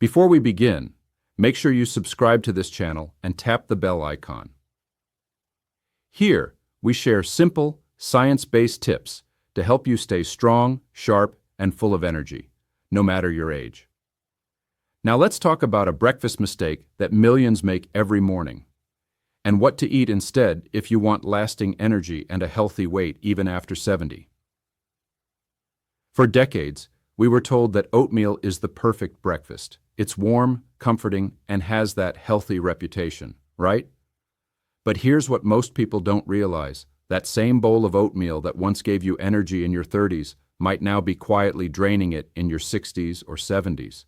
Before we begin, make sure you subscribe to this channel and tap the bell icon. Here, we share simple, science-based tips to help you stay strong, sharp, and full of energy, no matter your age. Now let's talk about a breakfast mistake that millions make every morning, and what to eat instead if you want lasting energy and a healthy weight even after 70. For decades, we were told that oatmeal is the perfect breakfast. It's warm, comforting, and has that healthy reputation, right? But here's what most people don't realize. That same bowl of oatmeal that once gave you energy in your 30s might now be quietly draining it in your 60s or 70s.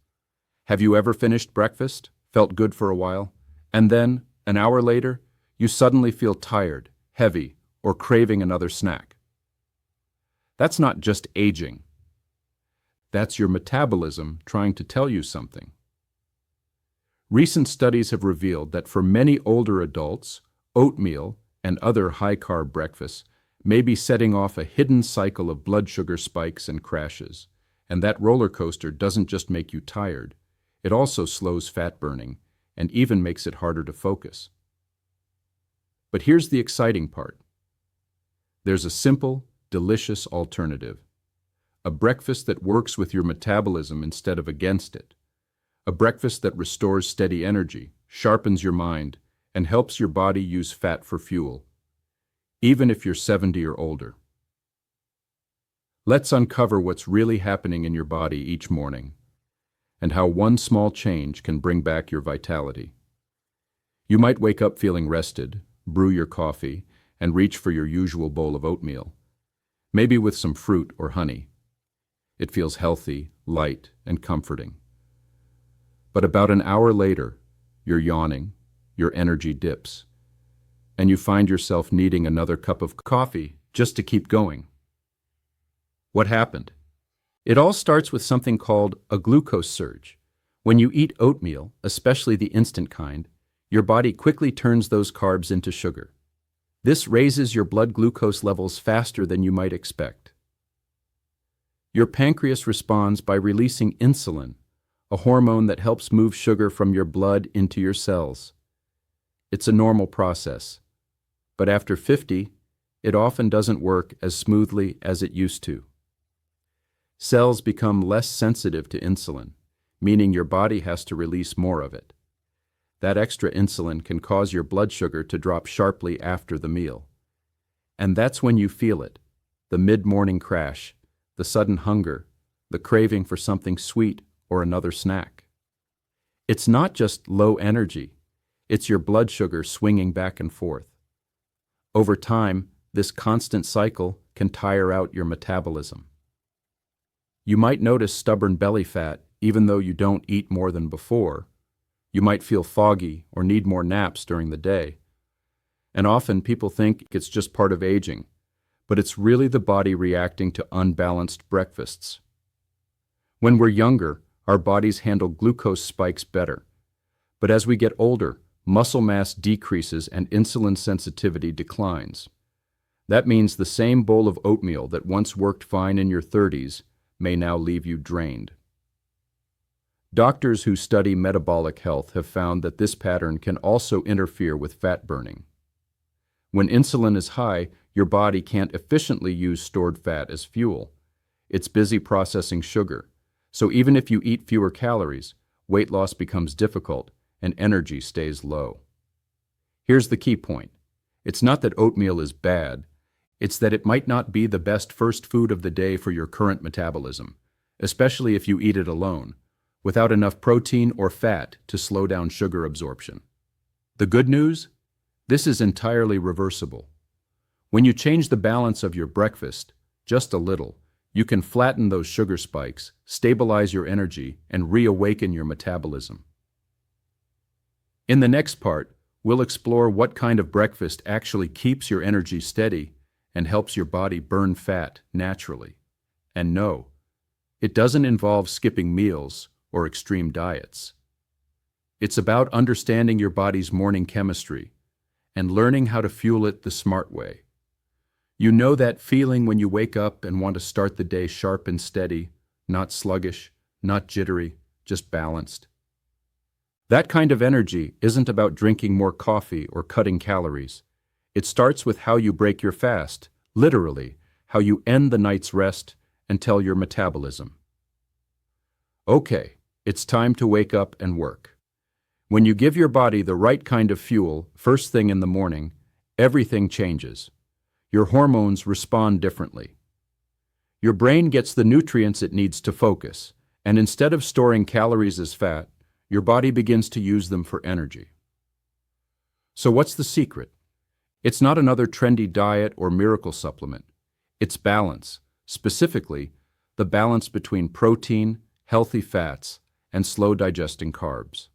Have you ever finished breakfast, felt good for a while, and then, an hour later, you suddenly feel tired, heavy, or craving another snack? That's not just aging. That's your metabolism trying to tell you something. Recent studies have revealed that for many older adults, oatmeal and other high-carb breakfasts may be setting off a hidden cycle of blood sugar spikes and crashes. And that roller coaster doesn't just make you tired, it also slows fat burning and even makes it harder to focus. But here's the exciting part. There's a simple, delicious alternative. A breakfast that works with your metabolism instead of against it. A breakfast that restores steady energy, sharpens your mind, and helps your body use fat for fuel, even if you're 70 or older. Let's uncover what's really happening in your body each morning, and how one small change can bring back your vitality. You might wake up feeling rested, brew your coffee, and reach for your usual bowl of oatmeal, maybe with some fruit or honey. It feels healthy, light, and comforting. But about an hour later, you're yawning, your energy dips, and you find yourself needing another cup of coffee just to keep going. What happened? It all starts with something called a glucose surge. When you eat oatmeal, especially the instant kind, your body quickly turns those carbs into sugar. This raises your blood glucose levels faster than you might expect. Your pancreas responds by releasing insulin, a hormone that helps move sugar from your blood into your cells. It's a normal process, but after 50, it often doesn't work as smoothly as it used to. Cells become less sensitive to insulin, meaning your body has to release more of it. That extra insulin can cause your blood sugar to drop sharply after the meal. And that's when you feel it, the mid-morning crash, the sudden hunger, the craving for something sweet or another snack. It's not just low energy, it's your blood sugar swinging back and forth. Over time, this constant cycle can tire out your metabolism. You might notice stubborn belly fat even though you don't eat more than before. You might feel foggy or need more naps during the day. And often people think it's just part of aging, but it's really the body reacting to unbalanced breakfasts. When we're younger, our bodies handle glucose spikes better. But as we get older, muscle mass decreases and insulin sensitivity declines. That means the same bowl of oatmeal that once worked fine in your 30s may now leave you drained. Doctors who study metabolic health have found that this pattern can also interfere with fat burning. When insulin is high, your body can't efficiently use stored fat as fuel. It's busy processing sugar. So even if you eat fewer calories, weight loss becomes difficult and energy stays low. Here's the key point. It's not that oatmeal is bad. It's that it might not be the best first food of the day for your current metabolism, especially if you eat it alone, without enough protein or fat to slow down sugar absorption. The good news? This is entirely reversible. When you change the balance of your breakfast, just a little, you can flatten those sugar spikes, stabilize your energy, and reawaken your metabolism. In the next part, we'll explore what kind of breakfast actually keeps your energy steady and helps your body burn fat naturally. And no, it doesn't involve skipping meals or extreme diets. It's about understanding your body's morning chemistry and learning how to fuel it the smart way. You know that feeling when you wake up and want to start the day sharp and steady, not sluggish, not jittery, just balanced. That kind of energy isn't about drinking more coffee or cutting calories. It starts with how you break your fast, literally, how you end the night's rest and tell your metabolism. Okay, it's time to wake up and work. When you give your body the right kind of fuel first thing in the morning, everything changes. Your hormones respond differently. Your brain gets the nutrients it needs to focus, and instead of storing calories as fat, your body begins to use them for energy. So what's the secret? It's not another trendy diet or miracle supplement. It's balance, specifically, the balance between protein, healthy fats, and slow-digesting carbs.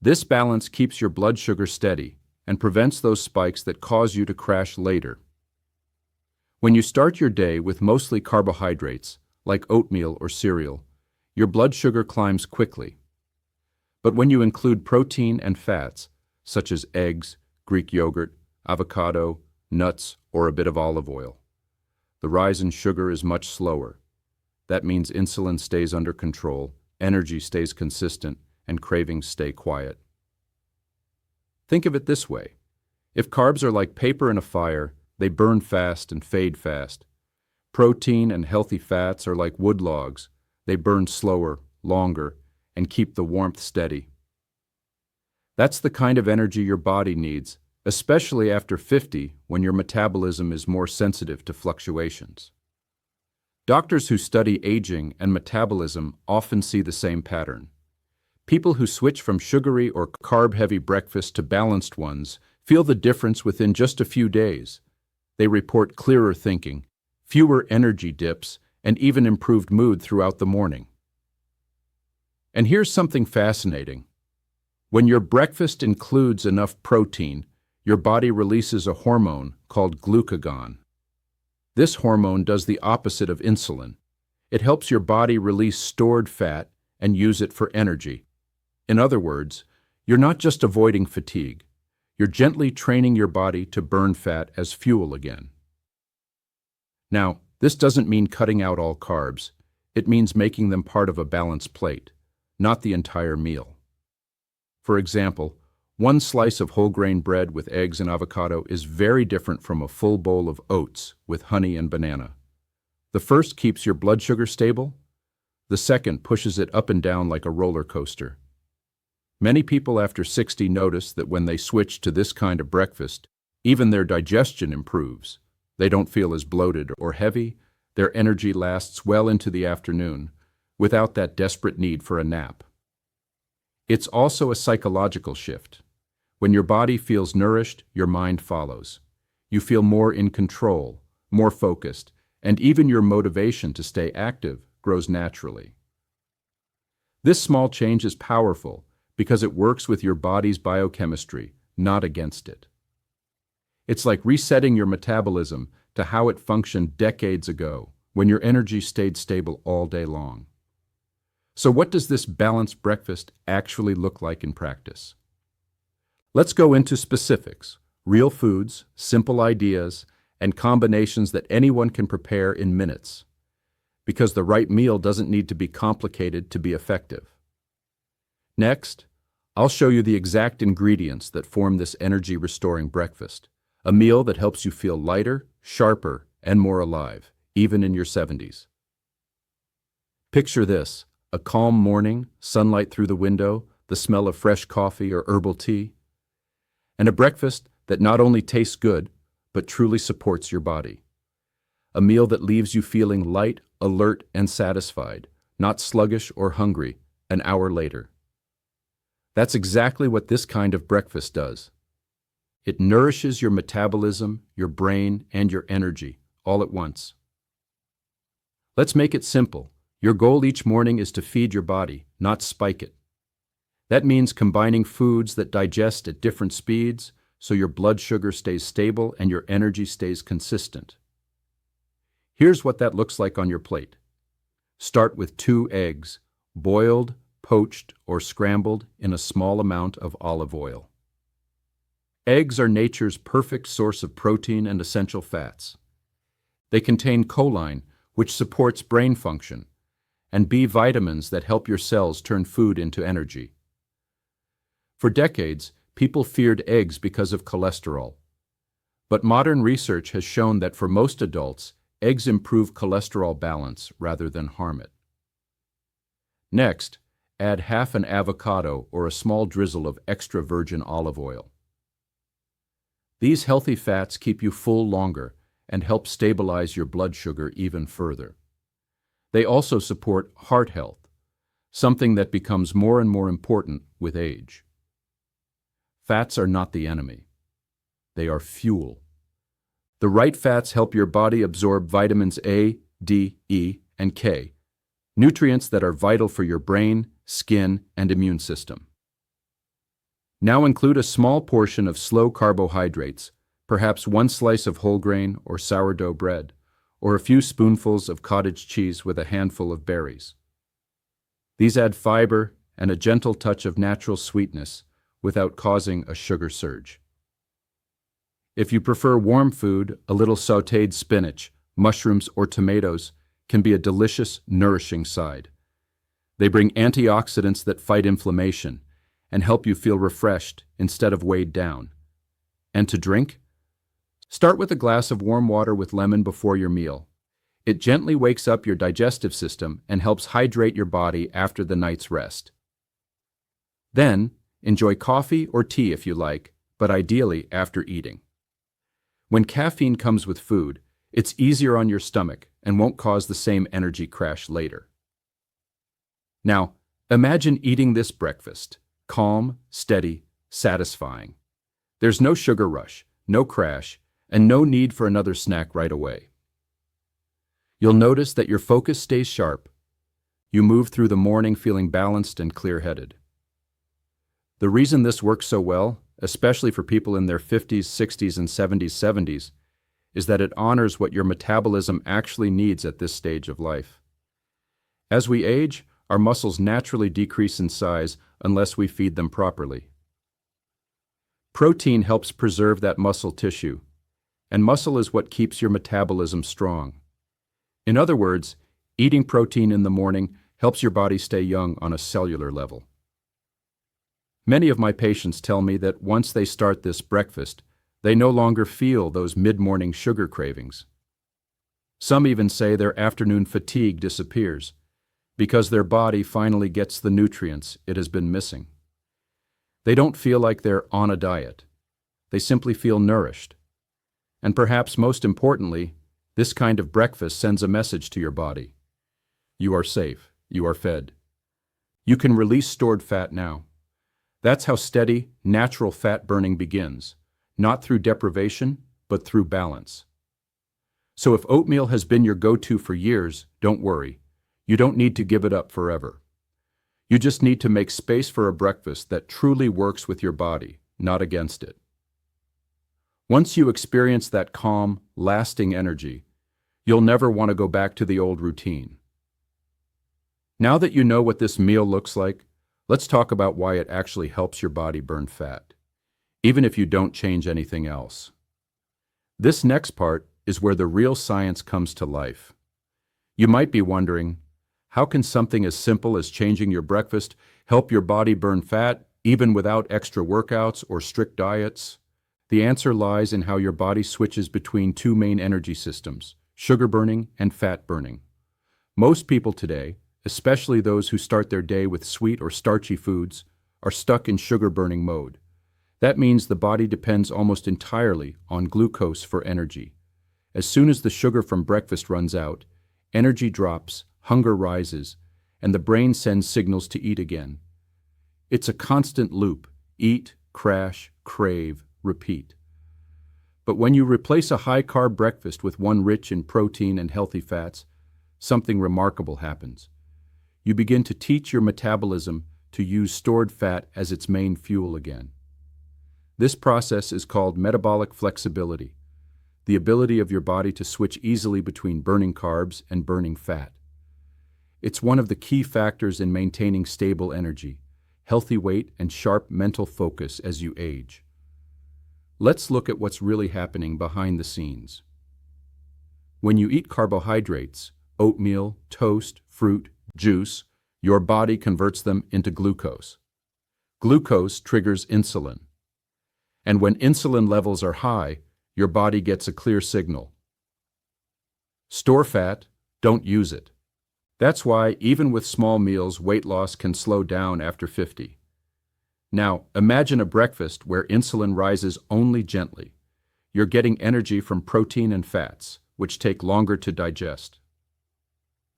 This balance keeps your blood sugar steady and prevents those spikes that cause you to crash later. When you start your day with mostly carbohydrates, like oatmeal or cereal, your blood sugar climbs quickly. But when you include protein and fats, such as eggs, Greek yogurt, avocado, nuts, or a bit of olive oil, the rise in sugar is much slower. That means insulin stays under control, energy stays consistent, and cravings stay quiet. Think of it this way. If carbs are like paper in a fire, they burn fast and fade fast. Protein and healthy fats are like wood logs. They burn slower, longer, and keep the warmth steady. That's the kind of energy your body needs, especially after 50 when your metabolism is more sensitive to fluctuations. Doctors who study aging and metabolism often see the same pattern. People who switch from sugary or carb-heavy breakfast to balanced ones feel the difference within just a few days. They report clearer thinking, fewer energy dips, and even improved mood throughout the morning. And here's something fascinating. When your breakfast includes enough protein, your body releases a hormone called glucagon. This hormone does the opposite of insulin. It helps your body release stored fat and use it for energy. In other words, you're not just avoiding fatigue. You're gently training your body to burn fat as fuel again. Now, this doesn't mean cutting out all carbs. It means making them part of a balanced plate, not the entire meal. For example, one slice of whole grain bread with eggs and avocado is very different from a full bowl of oats with honey and banana. The first keeps your blood sugar stable. The second pushes it up and down like a roller coaster. Many people after 60 notice that when they switch to this kind of breakfast, even their digestion improves. They don't feel as bloated or heavy. Their energy lasts well into the afternoon, without that desperate need for a nap. It's also a psychological shift. When your body feels nourished, your mind follows. You feel more in control, more focused, and even your motivation to stay active grows naturally. This small change is powerful because it works with your body's biochemistry, not against it. It's like resetting your metabolism to how it functioned decades ago, when your energy stayed stable all day long. So what does this balanced breakfast actually look like in practice? Let's go into specifics, real foods, simple ideas, and combinations that anyone can prepare in minutes. Because the right meal doesn't need to be complicated to be effective. Next, I'll show you the exact ingredients that form this energy-restoring breakfast, a meal that helps you feel lighter, sharper, and more alive, even in your 70s. Picture this, a calm morning, sunlight through the window, the smell of fresh coffee or herbal tea, and a breakfast that not only tastes good, but truly supports your body. A meal that leaves you feeling light, alert, and satisfied, not sluggish or hungry, an hour later. That's exactly what this kind of breakfast does. It nourishes your metabolism, your brain, and your energy, all at once. Let's make it simple. Your goal each morning is to feed your body, not spike it. That means combining foods that digest at different speeds so your blood sugar stays stable and your energy stays consistent. Here's what that looks like on your plate. Start with 2 eggs, boiled, poached, or scrambled in a small amount of olive oil. Eggs are nature's perfect source of protein and essential fats. They contain choline, which supports brain function, and B vitamins that help your cells turn food into energy. For decades, people feared eggs because of cholesterol. But modern research has shown that for most adults, eggs improve cholesterol balance rather than harm it. Next, add half an avocado or a small drizzle of extra virgin olive oil. These healthy fats keep you full longer and help stabilize your blood sugar even further. They also support heart health, something that becomes more and more important with age. Fats are not the enemy. They are fuel. The right fats help your body absorb vitamins A, D, E, and K, nutrients that are vital for your brain, skin, and immune system. Now include a small portion of slow carbohydrates, perhaps one slice of whole grain or sourdough bread, or a few spoonfuls of cottage cheese with a handful of berries. These add fiber and a gentle touch of natural sweetness without causing a sugar surge. If you prefer warm food, a little sautéed spinach, mushrooms, or tomatoes can be a delicious, nourishing side. They bring antioxidants that fight inflammation and help you feel refreshed instead of weighed down. And to drink? Start with a glass of warm water with lemon before your meal. It gently wakes up your digestive system and helps hydrate your body after the night's rest. Then, enjoy coffee or tea if you like, but ideally after eating. When caffeine comes with food, it's easier on your stomach and won't cause the same energy crash later. Now, imagine eating this breakfast. Calm, steady, satisfying. There's no sugar rush, no crash, and no need for another snack right away. You'll notice that your focus stays sharp. You move through the morning feeling balanced and clear-headed. The reason this works so well, especially for people in their 50s, 60s, and 70s, is that it honors what your metabolism actually needs at this stage of life. As we age, our muscles naturally decrease in size unless we feed them properly. Protein helps preserve that muscle tissue, and muscle is what keeps your metabolism strong. In other words, eating protein in the morning helps your body stay young on a cellular level. Many of my patients tell me that once they start this breakfast, they no longer feel those mid-morning sugar cravings. Some even say their afternoon fatigue disappears because their body finally gets the nutrients it has been missing. They don't feel like they're on a diet. They simply feel nourished. And perhaps most importantly, this kind of breakfast sends a message to your body. You are safe. You are fed. You can release stored fat now. That's how steady, natural fat burning begins, not through deprivation, but through balance. So if oatmeal has been your go-to for years, don't worry. You don't need to give it up forever. You just need to make space for a breakfast that truly works with your body, not against it. Once you experience that calm, lasting energy, you'll never want to go back to the old routine. Now that you know what this meal looks like, let's talk about why it actually helps your body burn fat, even if you don't change anything else. This next part is where the real science comes to life. You might be wondering, how can something as simple as changing your breakfast help your body burn fat, even without extra workouts or strict diets? The answer lies in how your body switches between two main energy systems, sugar burning and fat burning. Most people today, especially those who start their day with sweet or starchy foods, are stuck in sugar burning mode. That means the body depends almost entirely on glucose for energy. As soon as the sugar from breakfast runs out, energy drops, hunger rises, and the brain sends signals to eat again. It's a constant loop: eat, crash, crave, repeat. But when you replace a high-carb breakfast with one rich in protein and healthy fats, something remarkable happens. You begin to teach your metabolism to use stored fat as its main fuel again. This process is called metabolic flexibility, the ability of your body to switch easily between burning carbs and burning fat. It's one of the key factors in maintaining stable energy, healthy weight, and sharp mental focus as you age. Let's look at what's really happening behind the scenes. When you eat carbohydrates, oatmeal, toast, fruit, juice, your body converts them into glucose. Glucose triggers insulin. And when insulin levels are high, your body gets a clear signal. Store fat, don't use it. That's why, even with small meals, weight loss can slow down after 50. Now, imagine a breakfast where insulin rises only gently. You're getting energy from protein and fats, which take longer to digest.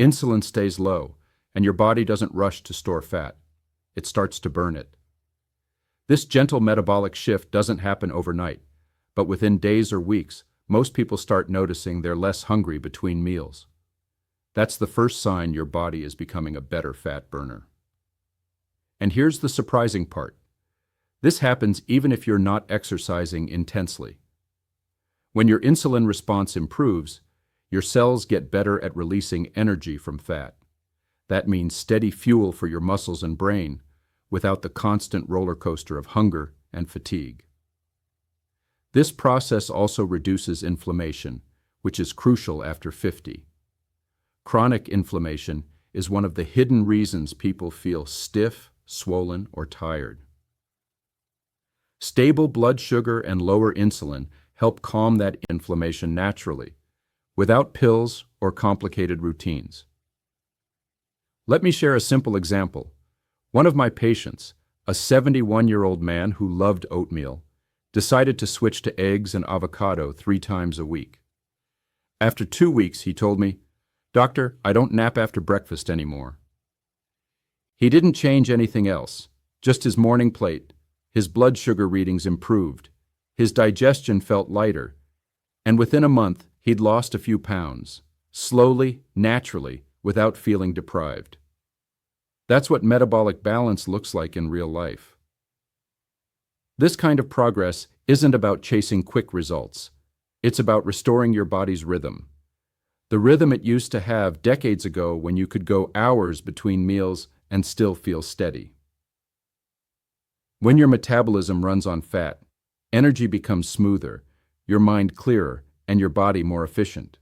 Insulin stays low, and your body doesn't rush to store fat. It starts to burn it. This gentle metabolic shift doesn't happen overnight, but within days or weeks, most people start noticing they're less hungry between meals. That's the first sign your body is becoming a better fat burner. And here's the surprising part. This happens even if you're not exercising intensely. When your insulin response improves, your cells get better at releasing energy from fat. That means steady fuel for your muscles and brain, without the constant roller coaster of hunger and fatigue. This process also reduces inflammation, which is crucial after 50. Chronic inflammation is one of the hidden reasons people feel stiff, swollen, or tired. Stable blood sugar and lower insulin help calm that inflammation naturally, without pills or complicated routines. Let me share a simple example. One of my patients, a 71-year-old man who loved oatmeal, decided to switch to eggs and avocado 3 times a week. After 2 weeks, he told me, "Doctor, I don't nap after breakfast anymore." He didn't change anything else, just his morning plate. His blood sugar readings improved, his digestion felt lighter, and within a month, he'd lost a few pounds, slowly, naturally, without feeling deprived. That's what metabolic balance looks like in real life. This kind of progress isn't about chasing quick results. It's about restoring your body's rhythm. The rhythm it used to have decades ago when you could go hours between meals and still feel steady. When your metabolism runs on fat, energy becomes smoother, your mind clearer, and your body more efficient.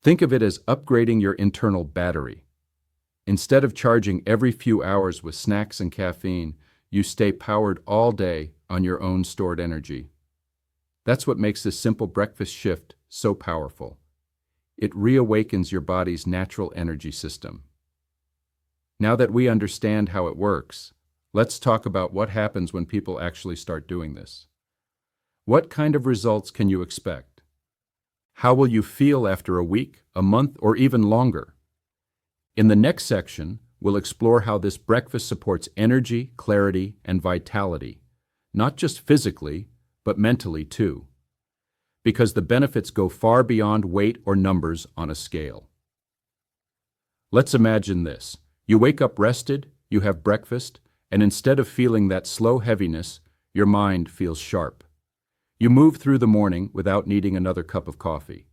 Think of it as upgrading your internal battery. Instead of charging every few hours with snacks and caffeine, you stay powered all day on your own stored energy. That's what makes this simple breakfast shift so powerful. It reawakens your body's natural energy system. Now that we understand how it works, let's talk about what happens when people actually start doing this. What kind of results can you expect? How will you feel after a week, a month, or even longer? In the next section, we'll explore how this breakfast supports energy, clarity, and vitality, not just physically, but mentally too. Because the benefits go far beyond weight or numbers on a scale. Let's imagine this. You wake up rested, you have breakfast, and instead of feeling that slow heaviness, your mind feels sharp. You move through the morning without needing another cup of coffee.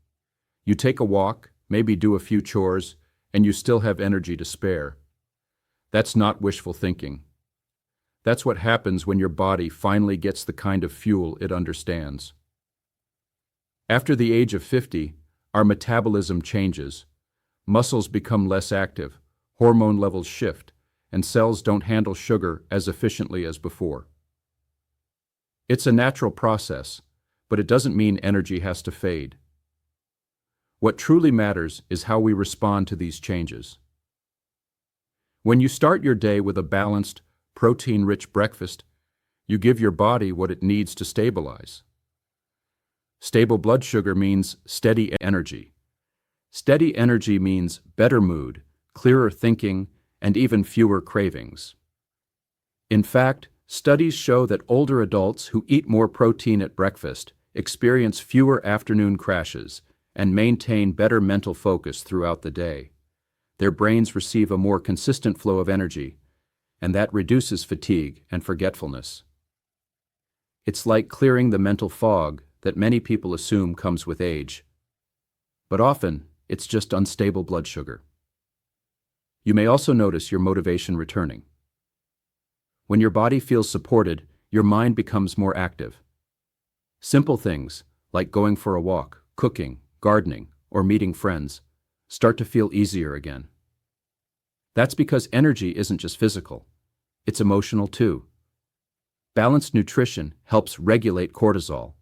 You take a walk, maybe do a few chores, and you still have energy to spare. That's not wishful thinking. That's what happens when your body finally gets the kind of fuel it understands. After the age of 50, our metabolism changes. Muscles become less active, hormone levels shift, and cells don't handle sugar as efficiently as before. It's a natural process, but it doesn't mean energy has to fade. What truly matters is how we respond to these changes. When you start your day with a balanced, protein-rich breakfast, you give your body what it needs to stabilize. Stable blood sugar means steady energy. Steady energy means better mood, clearer thinking, and even fewer cravings. In fact, studies show that older adults who eat more protein at breakfast experience fewer afternoon crashes and maintain better mental focus throughout the day. Their brains receive a more consistent flow of energy, and that reduces fatigue and forgetfulness. It's like clearing the mental fog that many people assume comes with age. But often, it's just unstable blood sugar. You may also notice your motivation returning. When your body feels supported, your mind becomes more active. Simple things, like going for a walk, cooking, gardening, or meeting friends, start to feel easier again. That's because energy isn't just physical. It's emotional too. Balanced nutrition helps regulate cortisol,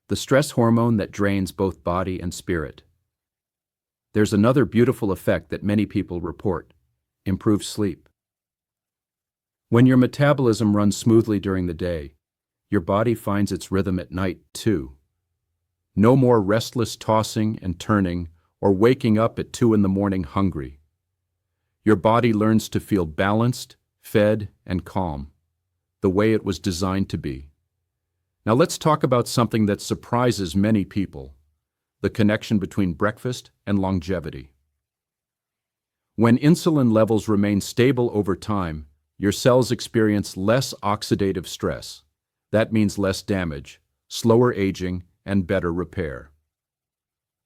the stress hormone that drains both body and spirit. There's another beautiful effect that many people report: improved sleep. When your metabolism runs smoothly during the day, your body finds its rhythm at night, too. No more restless tossing and turning or waking up at 2 in the morning hungry. Your body learns to feel balanced, fed, and calm, the way it was designed to be. Now let's talk about something that surprises many people: the connection between breakfast and longevity. When insulin levels remain stable over time, your cells experience less oxidative stress. That means less damage, slower aging, and better repair.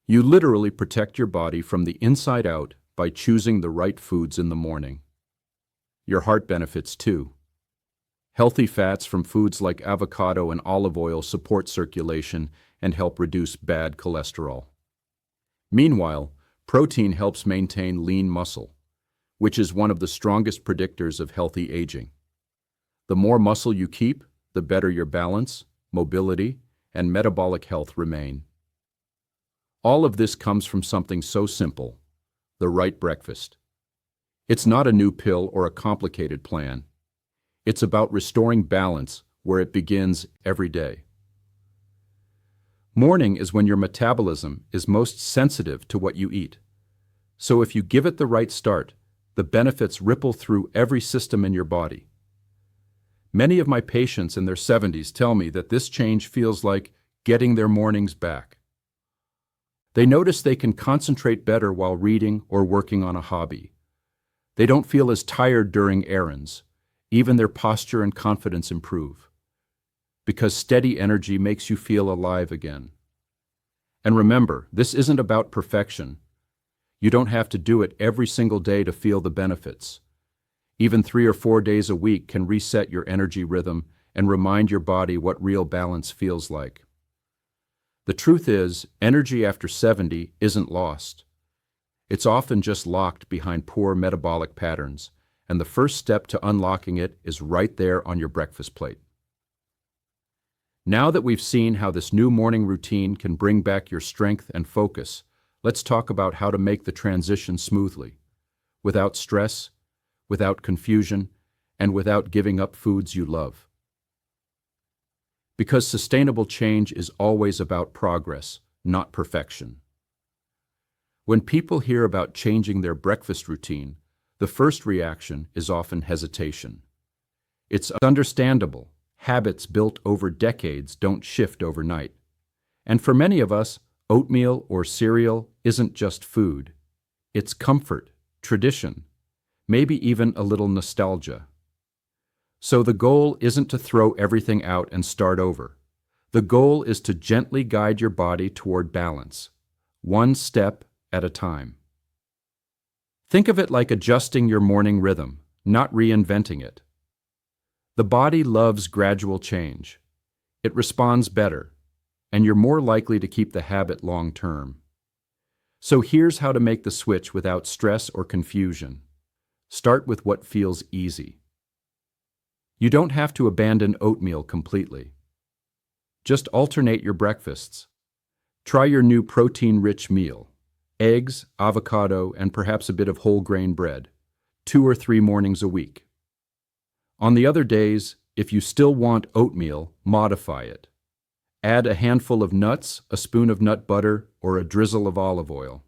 You literally protect your body from the inside out by choosing the right foods in the morning. Your heart benefits too. Healthy fats from foods like avocado and olive oil support circulation and help reduce bad cholesterol. Meanwhile, protein helps maintain lean muscle, which is one of the strongest predictors of healthy aging. The more muscle you keep, the better your balance, mobility, and metabolic health remain. All of this comes from something so simple: the right breakfast. It's not a new pill or a complicated plan. It's about restoring balance where it begins every day. Morning is when your metabolism is most sensitive to what you eat. So if you give it the right start, the benefits ripple through every system in your body. Many of my patients in their 70s tell me that this change feels like getting their mornings back. They notice they can concentrate better while reading or working on a hobby. They don't feel as tired during errands. Even their posture and confidence improve, because steady energy makes you feel alive again. And remember, this isn't about perfection. You don't have to do it every single day to feel the benefits. Even 3 or 4 days a week can reset your energy rhythm and remind your body what real balance feels like. The truth is, energy after 70 isn't lost. It's often just locked behind poor metabolic patterns, and the first step to unlocking it is right there on your breakfast plate. Now that we've seen how this new morning routine can bring back your strength and focus, let's talk about how to make the transition smoothly, without stress, without confusion, and without giving up foods you love. Because sustainable change is always about progress, not perfection. When people hear about changing their breakfast routine, the first reaction is often hesitation. It's understandable. Habits built over decades don't shift overnight. And for many of us, oatmeal or cereal isn't just food. It's comfort, tradition, maybe even a little nostalgia. So the goal isn't to throw everything out and start over. The goal is to gently guide your body toward balance, one step at a time. Think of it like adjusting your morning rhythm, not reinventing it. The body loves gradual change. It responds better, and you're more likely to keep the habit long term. So here's how to make the switch without stress or confusion. Start with what feels easy. You don't have to abandon oatmeal completely. Just alternate your breakfasts. Try your new protein-rich meal: eggs, avocado, and perhaps a bit of whole grain bread, 2 or 3 mornings a week. On the other days, if you still want oatmeal, modify it. Add a handful of nuts, a spoon of nut butter, or a drizzle of olive oil.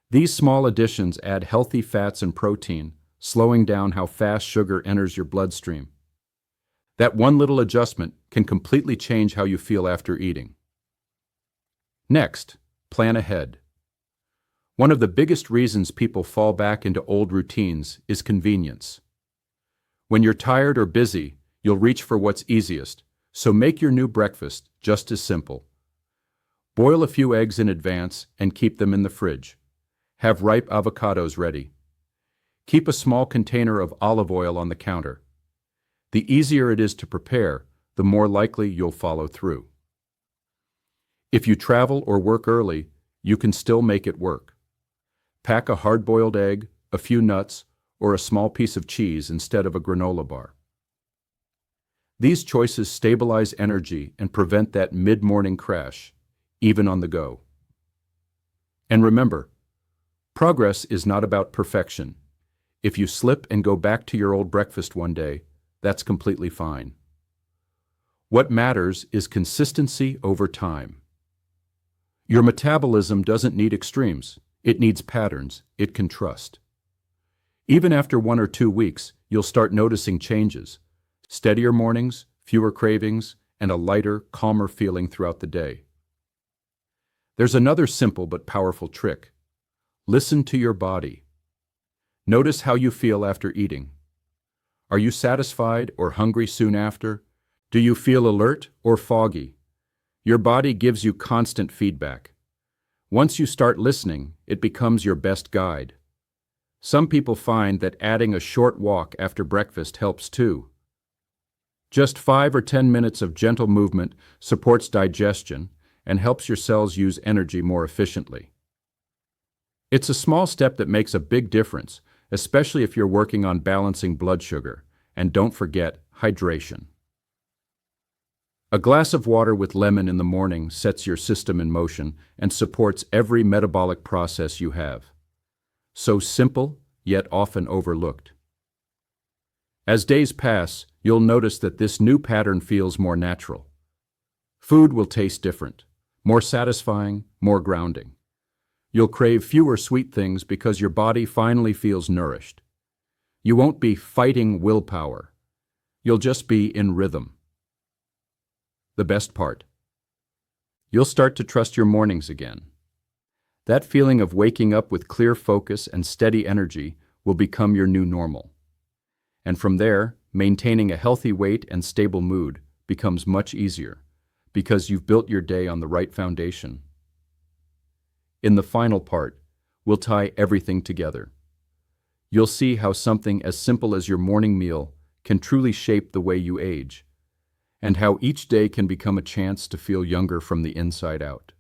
These small additions add healthy fats and protein, slowing down how fast sugar enters your bloodstream. That one little adjustment can completely change how you feel after eating. Next, plan ahead. One of the biggest reasons people fall back into old routines is convenience. When you're tired or busy, you'll reach for what's easiest, so make your new breakfast just as simple. Boil a few eggs in advance and keep them in the fridge. Have ripe avocados ready. Keep a small container of olive oil on the counter. The easier it is to prepare, the more likely you'll follow through. If you travel or work early, you can still make it work. Pack a hard-boiled egg, a, a, a, a, a, a, a, a, a, a, a, a, a, a, a few nuts, or a small piece of cheese instead of a granola bar. These choices stabilize energy and prevent that mid-morning crash, even on the go. And remember, progress is not about perfection. If you slip and go back to your old breakfast one day, that's completely fine. What matters is consistency over time. Your metabolism doesn't need extremes. It needs patterns it can trust. Even after 1 or 2 weeks, you'll start noticing changes. Steadier mornings, fewer cravings, and a lighter, calmer feeling throughout the day. There's another simple but powerful trick. Listen to your body. Notice how you feel after eating. Are you satisfied or hungry soon after? Do you feel alert or foggy? Your body gives you constant feedback. Once you start listening, it becomes your best guide. Some people find that adding a short walk after breakfast helps too. Just 5 or 10 minutes of gentle movement supports digestion and helps your cells use energy more efficiently. It's a small step that makes a big difference, especially if you're working on balancing blood sugar. And don't forget hydration. A glass of water with lemon in the morning sets your system in motion and supports every metabolic process you have. So simple, yet often overlooked. As days pass, you'll notice that this new pattern feels more natural. Food will taste different, more satisfying, more grounding. You'll crave fewer sweet things because your body finally feels nourished. You won't be fighting willpower. You'll just be in rhythm. The best part: you'll start to trust your mornings again. That feeling of waking up with clear focus and steady energy will become your new normal. And from there, maintaining a healthy weight and stable mood becomes much easier because you've built your day on the right foundation. In the final part, we'll tie everything together. You'll see how something as simple as your morning meal can truly shape the way you age, and how each day can become a chance to feel younger from the inside out.